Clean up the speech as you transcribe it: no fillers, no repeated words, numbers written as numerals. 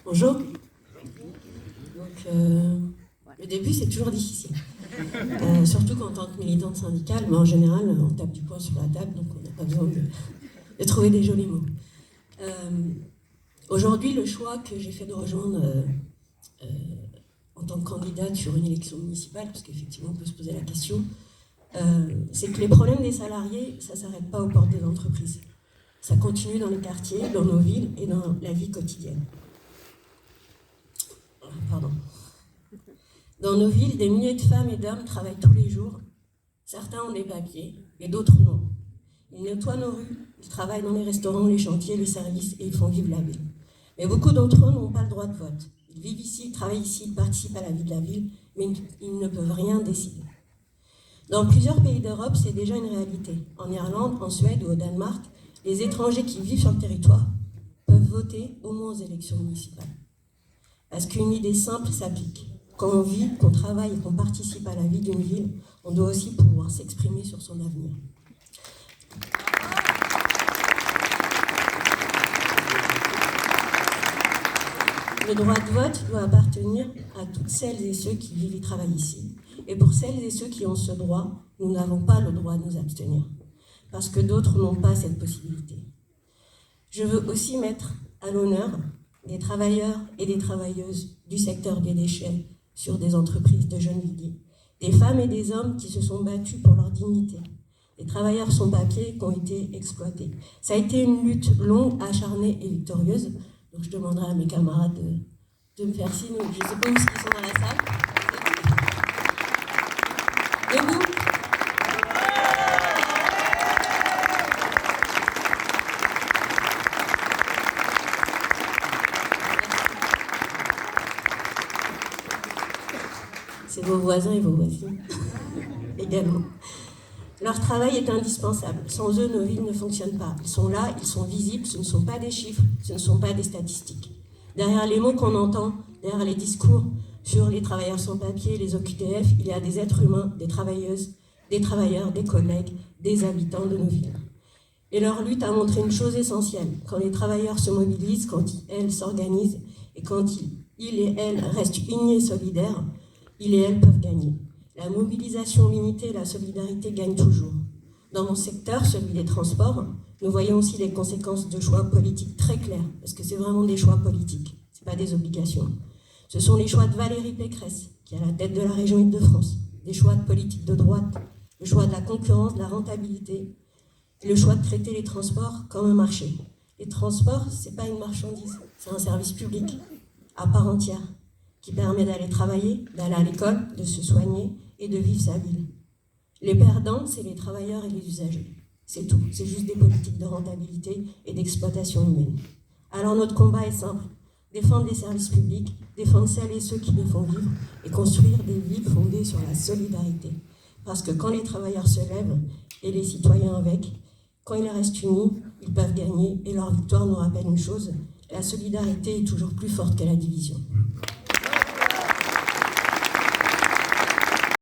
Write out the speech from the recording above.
Bonjour. Donc, le début, c'est toujours difficile. Surtout qu'en tant que militante syndicale, mais en général, on tape du poing sur la table, donc on n'a pas besoin de trouver des jolis mots. Aujourd'hui, le choix que j'ai fait de rejoindre en tant que candidate sur une élection municipale, parce qu'effectivement, on peut se poser la question, c'est que les problèmes des salariés, ça ne s'arrête pas aux portes des entreprises. Ça continue dans les quartiers, dans nos villes et dans la vie quotidienne. Pardon. Dans nos villes, des milliers de femmes et d'hommes travaillent tous les jours. Certains ont des papiers et d'autres non. Ils nettoient nos rues, ils travaillent dans les restaurants, les chantiers, les services et ils font vivre la ville. Mais beaucoup d'entre eux n'ont pas le droit de vote. Ils vivent ici, ils travaillent ici, ils participent à la vie de la ville, mais ils ne peuvent rien décider. Dans plusieurs pays d'Europe, c'est déjà une réalité. En Irlande, en Suède ou au Danemark, les étrangers qui vivent sur le territoire peuvent voter au moins aux élections municipales. Parce qu'une idée simple s'applique. Quand on vit, qu'on travaille et qu'on participe à la vie d'une ville, on doit aussi pouvoir s'exprimer sur son avenir. Le droit de vote doit appartenir à toutes celles et ceux qui vivent et travaillent ici. Et pour celles et ceux qui ont ce droit, nous n'avons pas le droit de nous abstenir. Parce que d'autres n'ont pas cette possibilité. Je veux aussi mettre à l'honneur des travailleurs et des travailleuses du secteur des déchets sur des entreprises de Gennevilliers, des femmes et des hommes qui se sont battus pour leur dignité, des travailleurs sans papier qui ont été exploités. Ça a été une lutte longue, acharnée et victorieuse. Donc je demanderai à mes camarades de me faire signe. Je ne sais pas où ils sont dans la salle. Debout. C'est vos voisins et vos voisines également. Leur travail est indispensable. Sans eux, nos villes ne fonctionnent pas. Ils sont là, ils sont visibles, ce ne sont pas des chiffres, ce ne sont pas des statistiques. Derrière les mots qu'on entend, derrière les discours sur les travailleurs sans papier, les OQTF, il y a des êtres humains, des travailleuses, des travailleurs, des collègues, des habitants de nos villes. Et leur lutte a montré une chose essentielle. Quand les travailleurs se mobilisent, quand elles s'organisent, et quand ils et elles restent unis et solidaires, ils et elles peuvent gagner. La mobilisation limitée et la solidarité gagnent toujours. Dans mon secteur, celui des transports, nous voyons aussi les conséquences de choix politiques très clairs, parce que c'est vraiment des choix politiques, ce n'est pas des obligations. Ce sont les choix de Valérie Pécresse, qui est à la tête de la région Île-de-France, des choix de politique de droite, le choix de la concurrence, de la rentabilité, et le choix de traiter les transports comme un marché. Les transports, ce n'est pas une marchandise, c'est un service public à part entière, qui permet d'aller travailler, d'aller à l'école, de se soigner et de vivre sa ville. Les perdants, c'est les travailleurs et les usagers. C'est tout, c'est juste des politiques de rentabilité et d'exploitation humaine. Alors notre combat est simple, défendre les services publics, défendre celles et ceux qui les font vivre et construire des villes fondées sur la solidarité. Parce que quand les travailleurs se lèvent, et les citoyens avec, quand ils restent unis, ils peuvent gagner et leur victoire nous rappelle une chose, la solidarité est toujours plus forte que la division.